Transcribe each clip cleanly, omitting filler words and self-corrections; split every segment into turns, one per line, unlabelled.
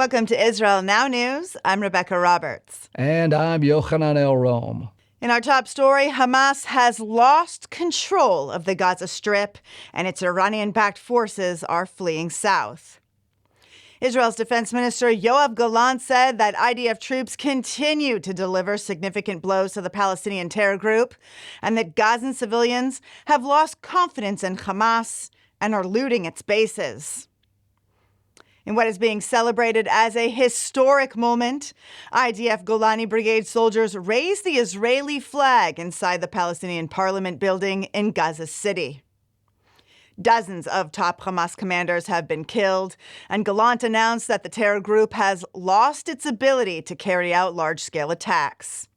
Welcome to Israel Now News. I'm Rebecca Roberts.
And I'm Yochanan El Rome.
In our top story, Hamas has lost control of the Gaza Strip, and its Iranian-backed forces are fleeing south. Israel's defense minister Yoav Gallant said that IDF troops continue to deliver significant blows to the Palestinian terror group, and that Gazan civilians have lost confidence in Hamas and are looting its bases. In what is being celebrated as a historic moment, IDF Golani Brigade soldiers raised the Israeli flag inside the Palestinian parliament building in Gaza City. Dozens of top Hamas commanders have been killed, and Gallant announced that the terror group has lost its ability to carry out large-scale attacks.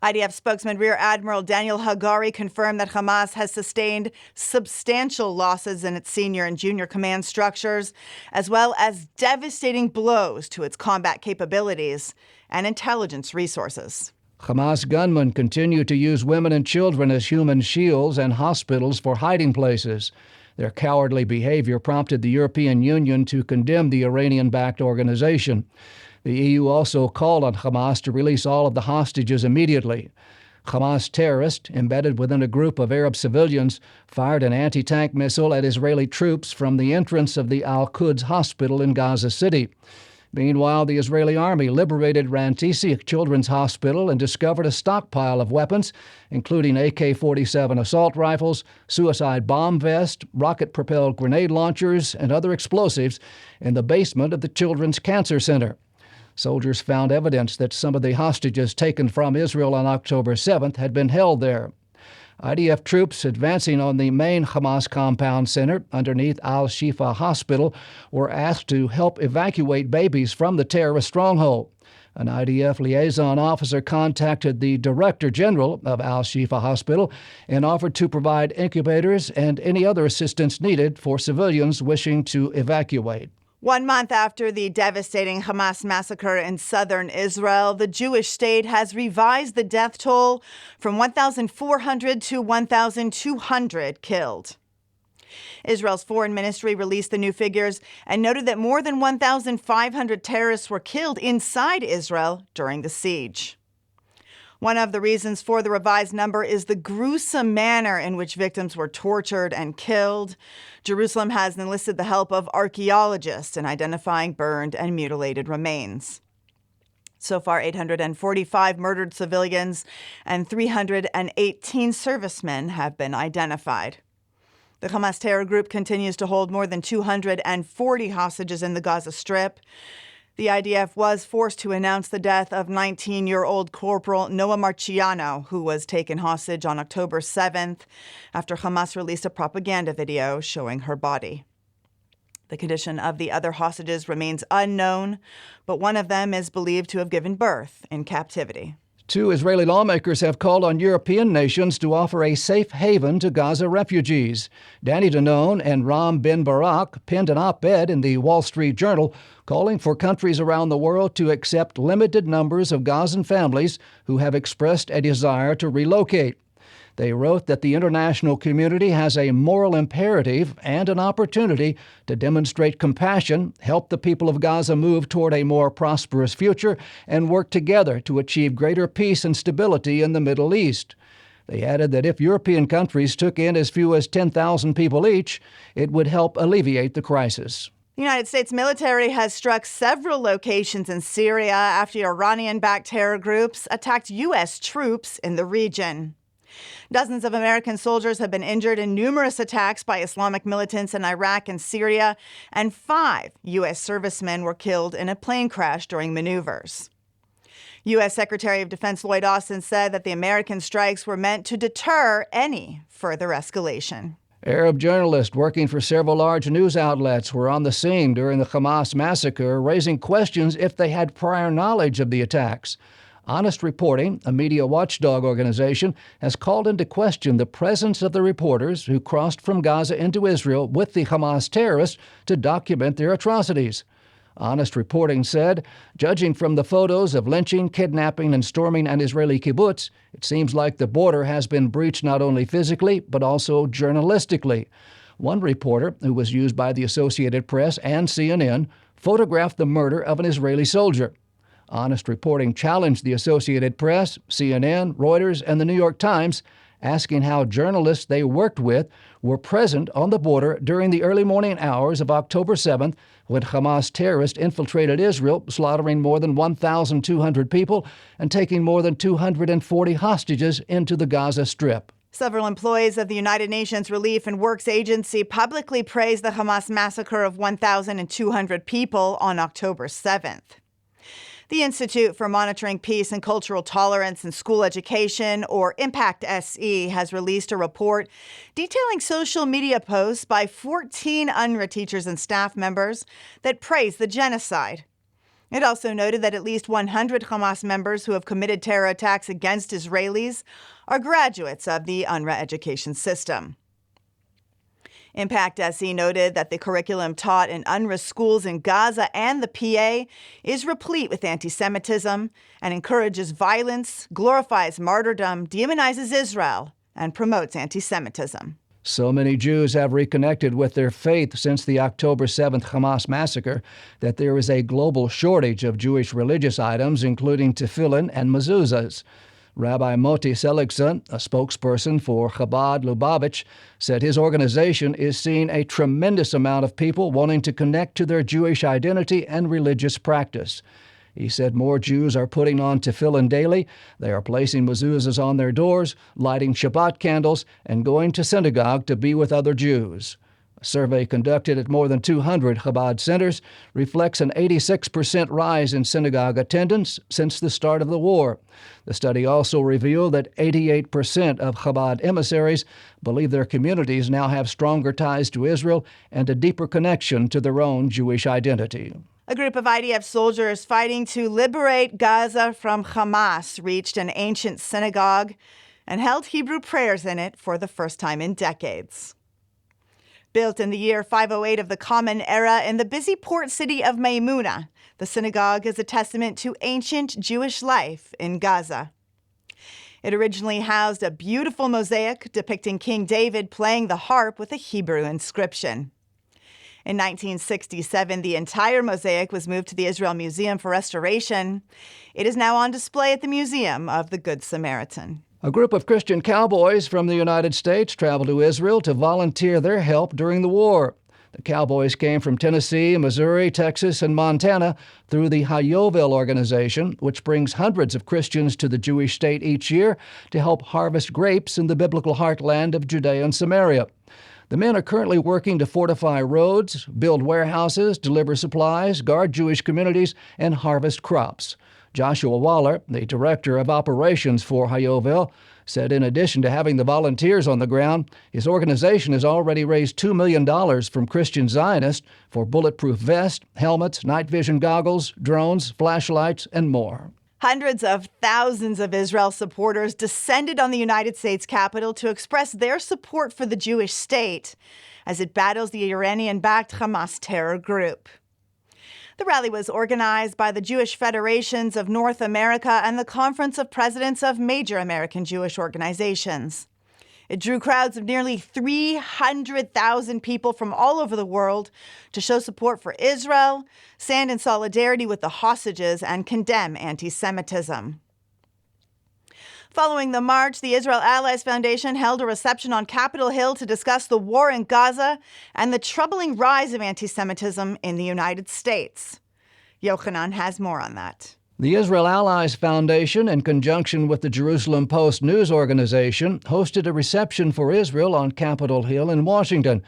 IDF spokesman Rear Admiral Daniel Hagari confirmed that Hamas has sustained substantial losses in its senior and junior command structures, as well as devastating blows to its combat capabilities and intelligence resources.
Hamas gunmen continue to use women and children as human shields and hospitals for hiding places. Their cowardly behavior prompted the European Union to condemn the Iranian-backed organization. The EU also called on Hamas to release all of the hostages immediately. Hamas terrorists, embedded within a group of Arab civilians, fired an anti-tank missile at Israeli troops from the entrance of the Al-Quds hospital in Gaza City. Meanwhile, the Israeli army liberated Rantisi Children's Hospital and discovered a stockpile of weapons, including AK-47 assault rifles, suicide bomb vests, rocket-propelled grenade launchers, and other explosives in the basement of the Children's Cancer Center. Soldiers found evidence that some of the hostages taken from Israel on October 7th had been held there. IDF troops advancing on the main Hamas compound center underneath Al-Shifa Hospital were asked to help evacuate babies from the terrorist stronghold. An IDF liaison officer contacted the Director General of Al-Shifa Hospital and offered to provide incubators and any other assistance needed for civilians wishing to evacuate.
1 month after the devastating Hamas massacre in southern Israel, the Jewish state has revised the death toll from 1,400 to 1,200 killed. Israel's foreign ministry released the new figures and noted that more than 1,500 terrorists were killed inside Israel during the siege. One of the reasons for the revised number is the gruesome manner in which victims were tortured and killed. Jerusalem has enlisted the help of archaeologists in identifying burned and mutilated remains. So far, 845 murdered civilians and 318 servicemen have been identified. The Hamas terror group continues to hold more than 240 hostages in the Gaza Strip. The IDF was forced to announce the death of 19-year-old Corporal Noah Marciano, who was taken hostage on October 7th after Hamas released a propaganda video showing her body. The condition of the other hostages remains unknown, but one of them is believed to have given birth in captivity.
2 Israeli lawmakers have called on European nations to offer a safe haven to Gaza refugees. Danny Danone and Ram Ben Barak penned an op-ed in the Wall Street Journal calling for countries around the world to accept limited numbers of Gazan families who have expressed a desire to relocate. They wrote that the international community has a moral imperative and an opportunity to demonstrate compassion, help the people of Gaza move toward a more prosperous future, and work together to achieve greater peace and stability in the Middle East. They added that if European countries took in as few as 10,000 people each, it would help alleviate the crisis.
The United States military has struck several locations in Syria after Iranian-backed terror groups attacked U.S. troops in the region. Dozens of American soldiers have been injured in numerous attacks by Islamic militants in Iraq and Syria, and 5 U.S. servicemen were killed in a plane crash during maneuvers. U.S. Secretary of Defense Lloyd Austin said that the American strikes were meant to deter any further escalation.
Arab journalists working for several large news outlets were on the scene during the Hamas massacre, raising questions if they had prior knowledge of the attacks. Honest Reporting, a media watchdog organization, has called into question the presence of the reporters who crossed from Gaza into Israel with the Hamas terrorists to document their atrocities. Honest Reporting said, judging from the photos of lynching, kidnapping, and storming an Israeli kibbutz, it seems like the border has been breached not only physically, but also journalistically. One reporter, who was used by the Associated Press and CNN, photographed the murder of an Israeli soldier. Honest reporting challenged the Associated Press, CNN, Reuters, and the New York Times, asking how journalists they worked with were present on the border during the early morning hours of October 7th, when Hamas terrorists infiltrated Israel, slaughtering more than 1,200 people and taking more than 240 hostages into the Gaza Strip.
Several employees of the United Nations Relief and Works Agency publicly praised the Hamas massacre of 1,200 people on October 7th. The Institute for Monitoring Peace and Cultural Tolerance in School Education, or Impact SE, has released a report detailing social media posts by 14 UNRWA teachers and staff members that praise the genocide. It also noted that at least 100 Hamas members who have committed terror attacks against Israelis are graduates of the UNRWA education system. Impact SE noted that the curriculum taught in UNRWA schools in Gaza and the PA is replete with anti-Semitism and encourages violence, glorifies martyrdom, demonizes Israel, and promotes anti-Semitism.
So many Jews have reconnected with their faith since the October 7th Hamas massacre that there is a global shortage of Jewish religious items, including tefillin and mezuzahs. Rabbi Moti Seligson, a spokesperson for Chabad Lubavitch, said his organization is seeing a tremendous amount of people wanting to connect to their Jewish identity and religious practice. He said more Jews are putting on tefillin daily, they are placing mezuzahs on their doors, lighting Shabbat candles, and going to synagogue to be with other Jews. A survey conducted at more than 200 Chabad centers reflects an 86% rise in synagogue attendance since the start of the war. The study also revealed that 88% of Chabad emissaries believe their communities now have stronger ties to Israel and a deeper connection to their own Jewish identity.
A group of IDF soldiers fighting to liberate Gaza from Hamas reached an ancient synagogue and held Hebrew prayers in it for the first time in decades. Built in the year 508 of the Common Era in the busy port city of Maymuna, the synagogue is a testament to ancient Jewish life in Gaza. It originally housed a beautiful mosaic depicting King David playing the harp with a Hebrew inscription. In 1967, the entire mosaic was moved to the Israel Museum for restoration. It is now on display at the Museum of the Good Samaritan.
A group of Christian cowboys from the United States traveled to Israel to volunteer their help during the war. The cowboys came from Tennessee, Missouri, Texas, and Montana through the Hayovel organization, which brings hundreds of Christians to the Jewish state each year to help harvest grapes in the biblical heartland of Judea and Samaria. The men are currently working to fortify roads, build warehouses, deliver supplies, guard Jewish communities, and harvest crops. Joshua Waller, the director of operations for Hayovel, said in addition to having the volunteers on the ground, his organization has already raised $2 million from Christian Zionists for bulletproof vests, helmets, night vision goggles, drones, flashlights, and more.
Hundreds of thousands of Israel supporters descended on the United States Capitol to express their support for the Jewish state as it battles the Iranian-backed Hamas terror group. The rally was organized by the Jewish Federations of North America and the Conference of Presidents of Major American Jewish Organizations. It drew crowds of nearly 300,000 people from all over the world to show support for Israel, stand in solidarity with the hostages, and condemn anti-Semitism. Following the march, the Israel Allies Foundation held a reception on Capitol Hill to discuss the war in Gaza and the troubling rise of anti-Semitism in the United States. Yochanan has more on that.
The Israel Allies Foundation, in conjunction with the Jerusalem Post news organization, hosted a reception for Israel on Capitol Hill in Washington.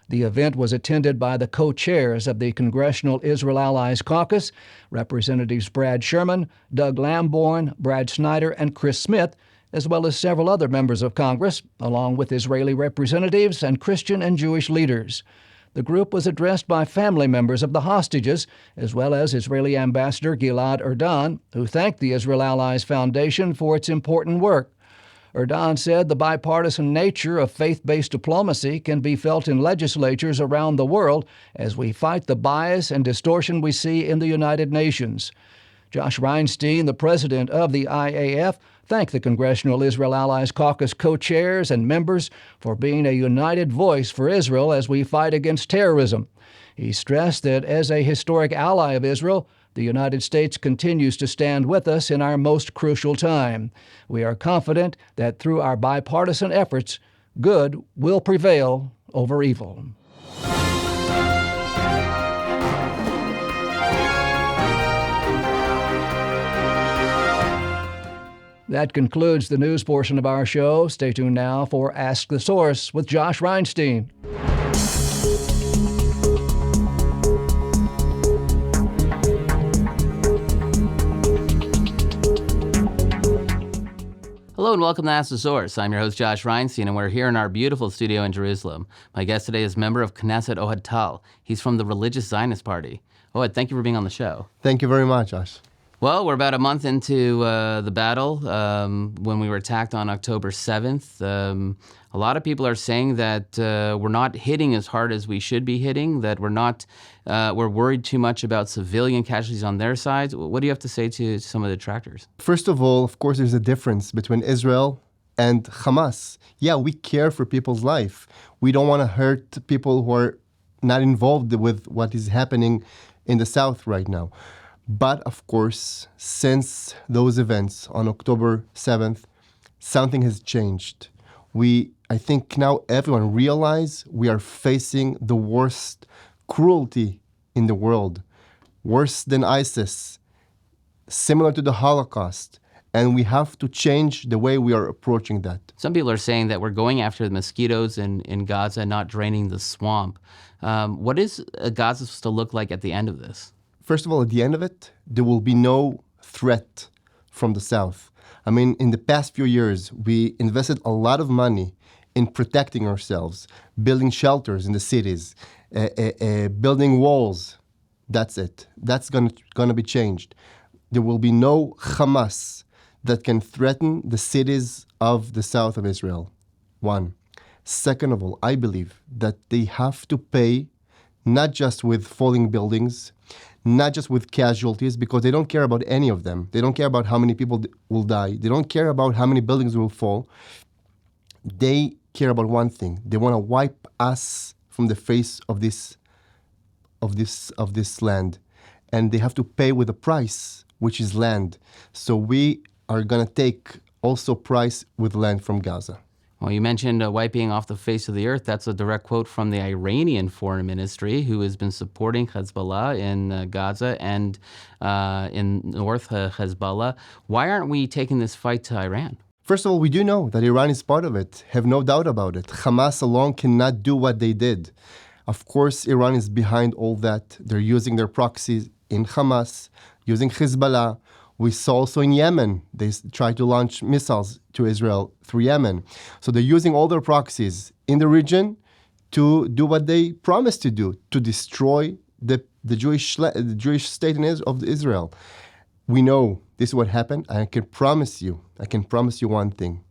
The event was attended by the co-chairs of the Congressional Israel Allies Caucus, Representatives Brad Sherman, Doug Lamborn, Brad Snyder, and Chris Smith, as well as several other members of Congress, along with Israeli representatives and Christian and Jewish leaders. The group was addressed by family members of the hostages, as well as Israeli Ambassador Gilad Erdan, who thanked the Israel Allies Foundation for its important work. Erdan said the bipartisan nature of faith-based diplomacy can be felt in legislatures around the world as we fight the bias and distortion we see in the United Nations. Josh Reinstein, the president of the IAF, thanked the Congressional Israel Allies Caucus co-chairs and members for being a united voice for Israel as we fight against terrorism. He stressed that as a historic ally of Israel, the United States continues to stand with us in our most crucial time. We are confident that through our bipartisan efforts, good will prevail over evil. That concludes the news portion of our show. Stay tuned now for Ask the Source with Josh Reinstein.
Hello and welcome to Ask the Source. I'm your host, Josh Reinstein, and we're here in our beautiful studio in Jerusalem. My guest today is member of Knesset Ohad Tal. He's from the Religious Zionist Party. Ohad, thank you for being on the show.
Thank you very much, Josh.
Well, we're about a month into the battle when we were attacked on October 7th. A lot of people are saying that we're not hitting as hard as we should be hitting, that we're worried too much about civilian casualties on their sides. What do you have to say to some of the detractors?
First of all, of course, there's a difference between Israel and Hamas. Yeah, we care for people's life. We don't want to hurt people who are not involved with what is happening in the south right now. But of course, since those events on October 7th, something has changed. I think now everyone realizes we are facing the worst cruelty in the world, worse than ISIS, similar to the Holocaust, and we have to change the way we are approaching that.
Some people are saying that we're going after the mosquitoes in Gaza, not draining the swamp. What is Gaza supposed to look like at the end of this?
First of all, at the end of it, there will be no threat from the south. I mean, in the past few years, we invested a lot of money in protecting ourselves, building shelters in the cities, building walls. That's it. That's going to be changed. There will be no Hamas that can threaten the cities of the south of Israel. One. Second of all, I believe that they have to pay not just with falling buildings, not just with casualties, because they don't care about any of them. They don't care about how many people will die. They don't care about how many buildings will fall. They care about one thing. They want to wipe us from the face of this land. And they have to pay with a price, which is land. So we are going to take also price with land from Gaza.
Well, you mentioned wiping off the face of the earth. That's a direct quote from the Iranian Foreign Ministry, who has been supporting Hezbollah in Gaza and in North Hezbollah. Why aren't we taking this fight to Iran?
First of all, we do know that Iran is part of it. Have no doubt about it. Hamas alone cannot do what they did. Of course, Iran is behind all that. They're using their proxies in Hamas, using Hezbollah. We saw also in Yemen, they tried to launch missiles to Israel through Yemen. So they're using all their proxies in the region to do what they promised to do, to destroy the Jewish state of Israel. We know this is what happened. I can promise you one thing.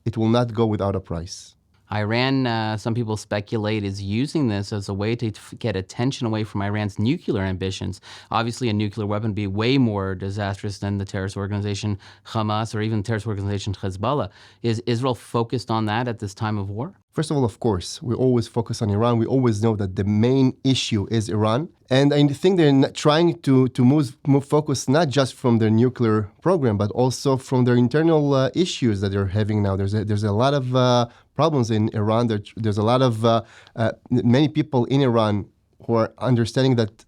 It will not go without a price.
Iran, some people speculate, is using this as a way to get attention away from Iran's nuclear ambitions. Obviously, a nuclear weapon would be way more disastrous than the terrorist organization Hamas or even the terrorist organization Hezbollah. Is Israel focused on that at this time of war?
First of all, of course, we always focus on Iran. We always know that the main issue is Iran. And I think they're trying to move focus not just from their nuclear program, but also from their internal issues that they're having now. There's a lot of problems in Iran. There's a lot of many people in Iran who are understanding that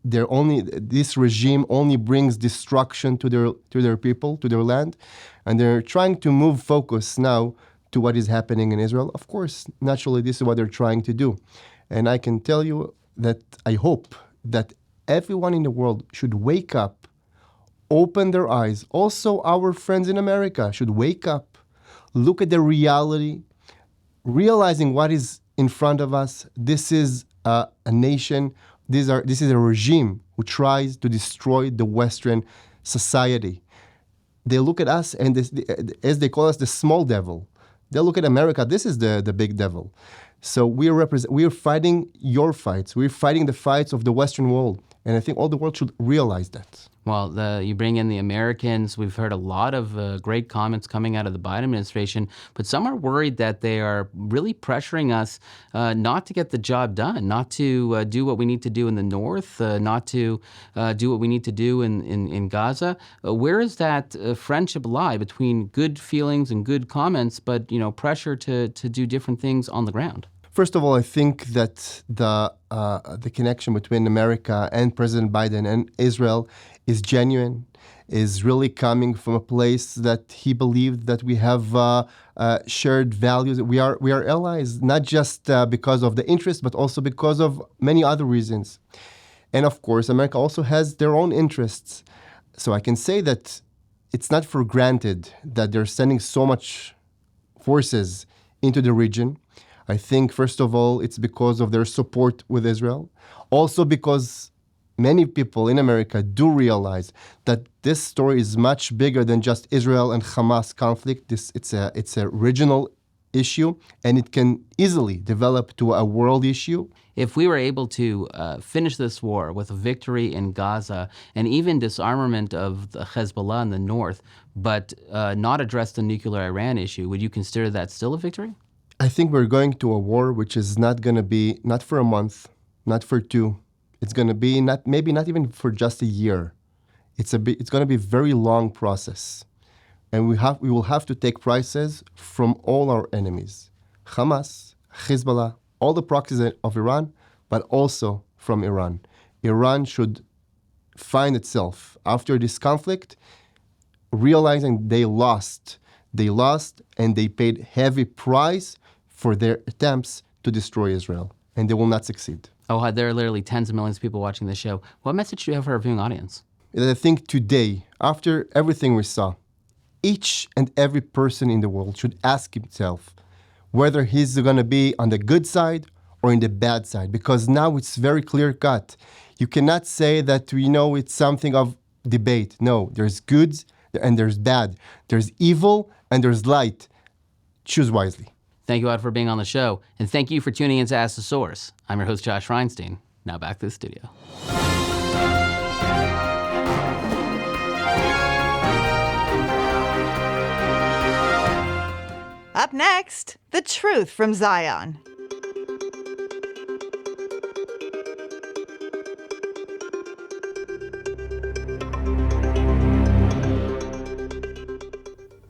this regime only brings destruction to their people, to their land, and they're trying to move focus now to what is happening in Israel. Of course, naturally, this is what they're trying to do. And I can tell you that I hope that everyone in the world should wake up, open their eyes. Also, our friends in America should wake up, look at the reality, realizing what is in front of us. This is a nation, this is a regime who tries to destroy the Western society. They look at us, and as they call us, the small devil. They look at America, this is the big devil. So we are fighting your fights. We're fighting the fights of the Western world. And I think all the world should realize that.
Well, you bring in the Americans. We've heard a lot of great comments coming out of the Biden administration, but some are worried that they are really pressuring us not to get the job done, not to do what we need to do in the north, not to do what we need to do in Gaza. Where does that friendship lie between good feelings and good comments, but pressure to do different things on the ground?
First of all, I think that the connection between America and President Biden and Israel is genuine, is really coming from a place that he believed that we have shared values. We are allies, not just because of the interest, but also because of many other reasons. And of course, America also has their own interests. So I can say that it's not for granted that they're sending so much forces into the region. I think, first of all, it's because of their support with Israel. Also because many people in America do realize that this story is much bigger than just Israel and Hamas conflict. It's a regional issue, and it can easily develop to a world issue.
If we were able to finish this war with a victory in Gaza and even disarmament of the Hezbollah in the north, but not address the nuclear Iran issue, would you consider that still a victory?
I think we're going to a war which is not going to be, not for a month, not for two. It's going to be maybe not even for just a year. It's going to be a very long process. And we will have to take prices from all our enemies. Hamas, Hezbollah, all the proxies of Iran, but also from Iran. Iran should find itself after this conflict realizing they lost and they paid heavy price for their attempts to destroy Israel, and they will not succeed.
Ohad, there are literally tens of millions of people watching this show. What message do you have for our viewing audience?
I think today, after everything we saw, each and every person in the world should ask himself whether he's going to be on the good side or in the bad side, because now it's very clear-cut. You cannot say that it's something of debate. No, there's good and there's bad. There's evil and there's light. Choose wisely.
Thank you, Ohad, for being on the show, and thank you for tuning in to Ask the Source. I'm your host, Josh Reinstein. Now back to the studio.
Up next, the truth from Zion.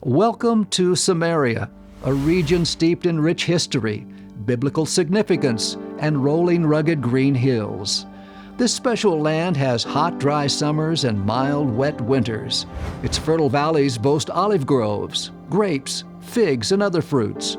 Welcome to Samaria, a region steeped in rich history, biblical significance, and rolling rugged green hills. This special land has hot, dry summers and mild, wet winters. Its fertile valleys boast olive groves, grapes, figs, and other fruits.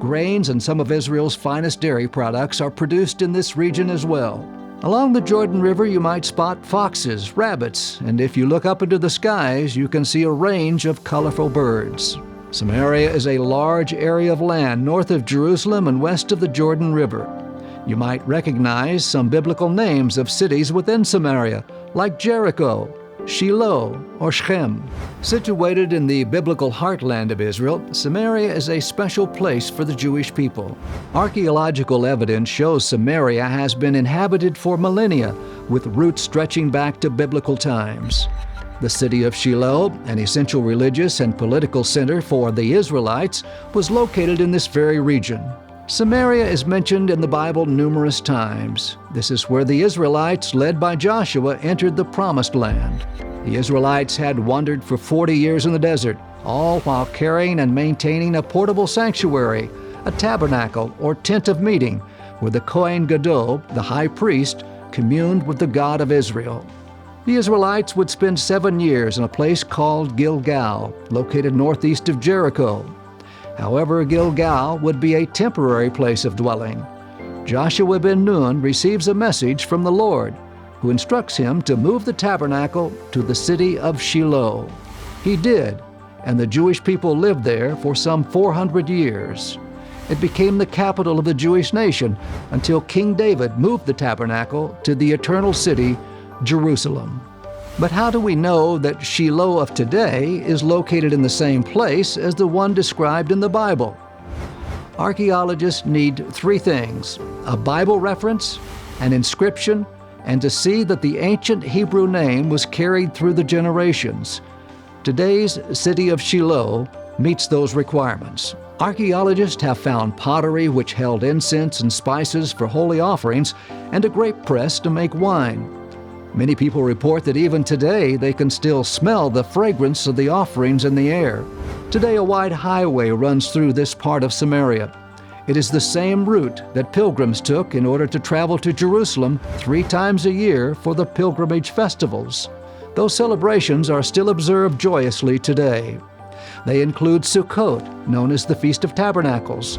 Grains and some of Israel's finest dairy products are produced in this region as well. Along the Jordan River, you might spot foxes, rabbits, and if you look up into the skies, you can see a range of colorful birds. Samaria is a large area of land north of Jerusalem and west of the Jordan River. You might recognize some biblical names of cities within Samaria, like Jericho, Shiloh, or Shechem. Situated in the biblical heartland of Israel, Samaria is a special place for the Jewish people. Archaeological evidence shows Samaria has been inhabited for millennia, with roots stretching back to biblical times. The city of Shiloh, an essential religious and political center for the Israelites, was located in this very region. Samaria is mentioned in the Bible numerous times. This is where the Israelites, led by Joshua, entered the Promised Land. The Israelites had wandered for 40 years in the desert, all while carrying and maintaining a portable sanctuary, a tabernacle or tent of meeting, where the Kohen Gadol, the high priest, communed with the God of Israel. The Israelites would spend 7 years in a place called Gilgal, located northeast of Jericho. However, Gilgal would be a temporary place of dwelling. Joshua ben Nun receives a message from the Lord, who instructs him to move the tabernacle to the city of Shiloh. He did, and the Jewish people lived there for some 400 years. It became the capital of the Jewish nation until King David moved the tabernacle to the eternal city, Jerusalem. But how do we know that Shiloh of today is located in the same place as the one described in the Bible? Archaeologists need 3 things: a Bible reference, an inscription, and to see that the ancient Hebrew name was carried through the generations. Today's city of Shiloh meets those requirements. Archaeologists have found pottery which held incense and spices for holy offerings and a grape press to make wine. Many people report that even today they can still smell the fragrance of the offerings in the air. Today a wide highway runs through this part of Samaria. It is the same route that pilgrims took in order to travel to Jerusalem 3 times a year for the pilgrimage festivals. Those celebrations are still observed joyously today. They include Sukkot, known as the Feast of Tabernacles,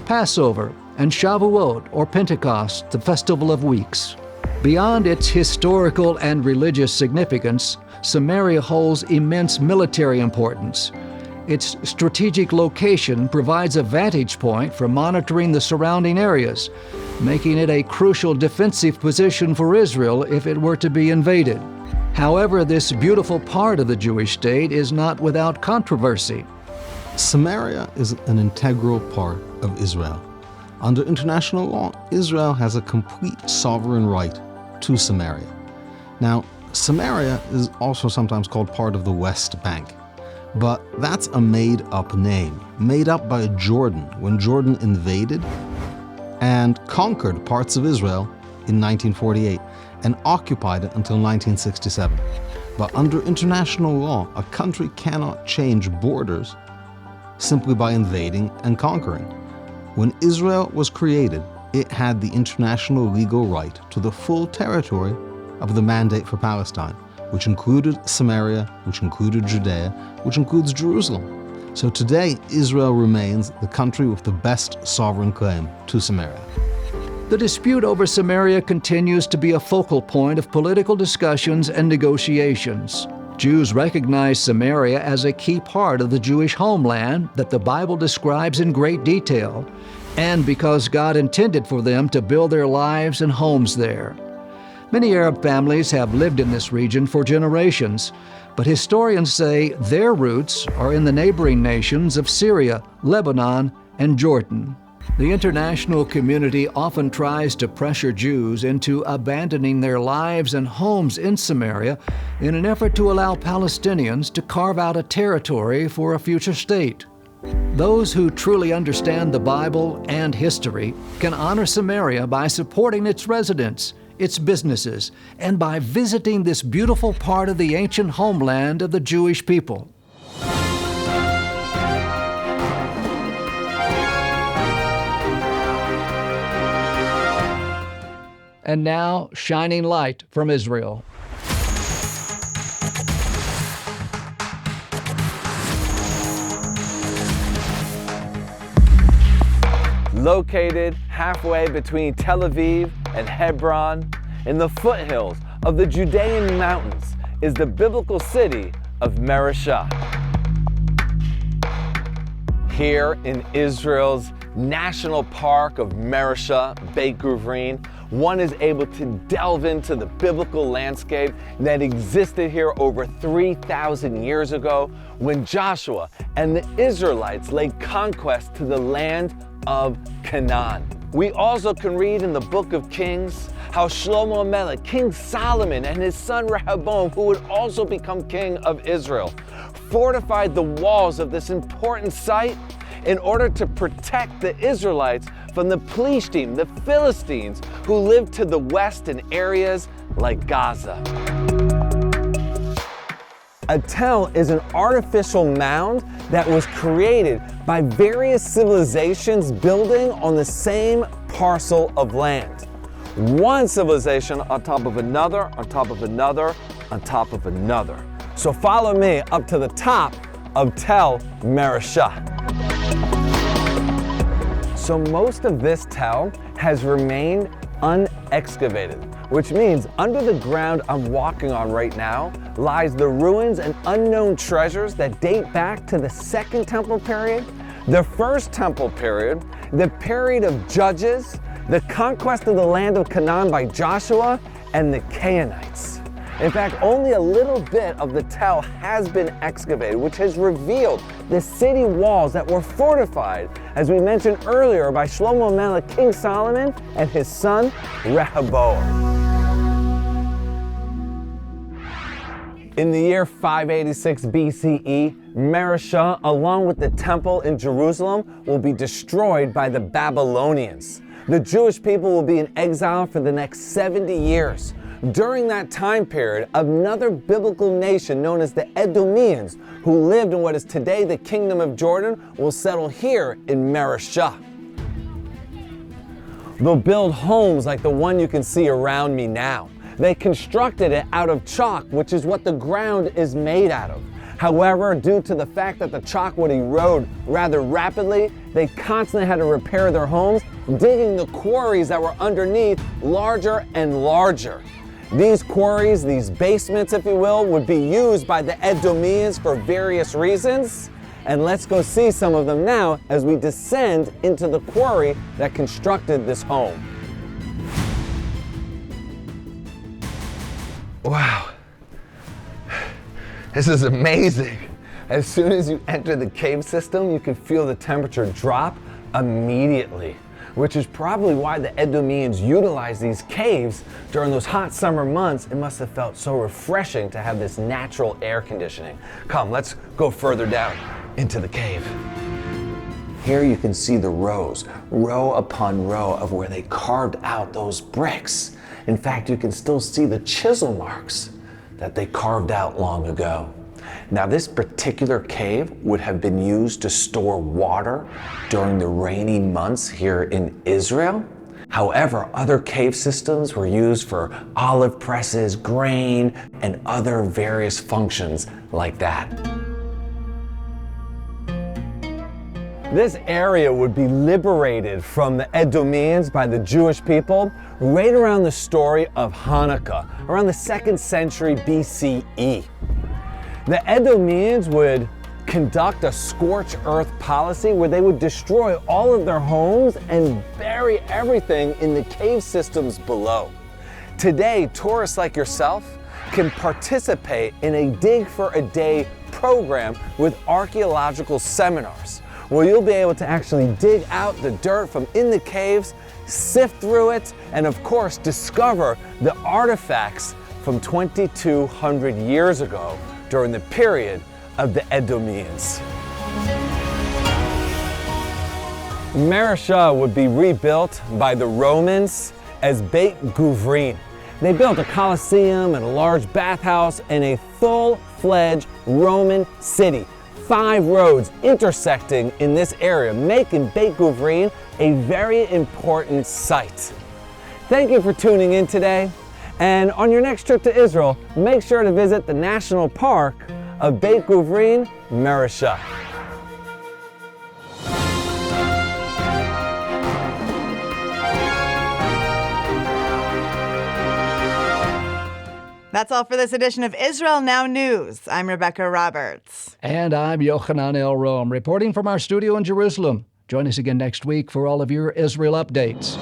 Passover, and Shavuot, or Pentecost, the Festival of Weeks. Beyond its historical and religious significance, Samaria holds immense military importance. Its strategic location provides a vantage point for monitoring the surrounding areas, making it a crucial defensive position for Israel if it were to be invaded. However, this beautiful part of the Jewish state is not without controversy.
Samaria is an integral part of Israel. Under international law, Israel has a complete sovereign right to Samaria. Now, Samaria is also sometimes called part of the West Bank, but that's a made-up name, made up by Jordan when Jordan invaded and conquered parts of Israel in 1948 and occupied it until 1967. But under international law, a country cannot change borders simply by invading and conquering. When Israel was created, it had the international legal right to the full territory of the Mandate for Palestine, which included Samaria, which included Judea, which includes Jerusalem. So today, Israel remains the country with the best sovereign claim to Samaria.
The dispute over Samaria continues to be a focal point of political discussions and negotiations. Jews recognize Samaria as a key part of the Jewish homeland that the Bible describes in great detail, and because God intended for them to build their lives and homes there. Many Arab families have lived in this region for generations, but historians say their roots are in the neighboring nations of Syria, Lebanon, and Jordan. The international community often tries to pressure Jews into abandoning their lives and homes in Samaria in an effort to allow Palestinians to carve out a territory for a future state. Those who truly understand the Bible and history can honor Samaria by supporting its residents, its businesses, and by visiting this beautiful part of the ancient homeland of the Jewish people. And now, shining light from Israel.
Located halfway between Tel Aviv and Hebron, in the foothills of the Judean mountains, is the biblical city of Mareshah. Here in Israel's National Park of Mareshah, Beit Guvrin, one is able to delve into the biblical landscape that existed here over 3,000 years ago when Joshua and the Israelites laid conquest to the land of Canaan. We also can read in the book of Kings how Shlomo Melech, King Solomon, and his son Rehoboam, who would also become king of Israel, fortified the walls of this important site in order to protect the Israelites from the Plishtim, the Philistines, who lived to the west in areas like Gaza. A tell is an artificial mound that was created by various civilizations building on the same parcel of land. One civilization on top of another, on top of another, on top of another. So follow me up to the top of Tel Mareshah. So most of this tell has remained unexcavated, which means under the ground I'm walking on right now lies the ruins and unknown treasures that date back to the Second Temple period, the First Temple period, the period of Judges, the conquest of the land of Canaan by Joshua, and the Canaanites. In fact, only a little bit of the tell has been excavated, which has revealed the city walls that were fortified, as we mentioned earlier, by Shlomo Melech, King Solomon, and his son Rehoboam. In the year 586 BCE, Mareshah, along with the temple in Jerusalem, will be destroyed by the Babylonians. The Jewish people will be in exile for the next 70 years. During that time period, another biblical nation known as the Edomians, who lived in what is today the Kingdom of Jordan, will settle here in Mareshah. They'll build homes like the one you can see around me now. They constructed it out of chalk, which is what the ground is made out of. However, due to the fact that the chalk would erode rather rapidly, they constantly had to repair their homes, digging the quarries that were underneath larger and larger. These quarries, these basements, if you will, would be used by the Edomians for various reasons. And let's go see some of them now as we descend into the quarry that constructed this home. Wow, this is amazing. As soon as you enter the cave system, you can feel the temperature drop immediately, which is probably why the Edomians utilized these caves during those hot summer months. It must have felt so refreshing to have this natural air conditioning. Come, let's go further down into the cave. Here you can see the rows, row upon row of where they carved out those bricks. In fact, you can still see the chisel marks that they carved out long ago. Now, this particular cave would have been used to store water during the rainy months here in Israel. However, other cave systems were used for olive presses, grain, and other various functions like that. This area would be liberated from the Edomians by the Jewish people right around the story of Hanukkah, around the 2nd century BCE. The Edomians would conduct a scorched earth policy where they would destroy all of their homes and bury everything in the cave systems below. Today, tourists like yourself can participate in a Dig for a Day program with archaeological seminars, where you'll be able to actually dig out the dirt from in the caves, sift through it, and of course discover the artifacts from 2,200 years ago during the period of the Edomians. Mareshah would be rebuilt by the Romans as Beit Guvrin. They built a Colosseum and a large bathhouse and a full-fledged Roman city. 5 roads intersecting in this area, making Beit Guvrin a very important site. Thank you for tuning in today. And on your next trip to Israel, make sure to visit the National Park of Beit Guvrin, Mareshah.
That's all for this edition of Israel Now News. I'm Rebecca Roberts.
And I'm Yochanan El Rom, reporting from our studio in Jerusalem. Join us again next week for all of your Israel updates.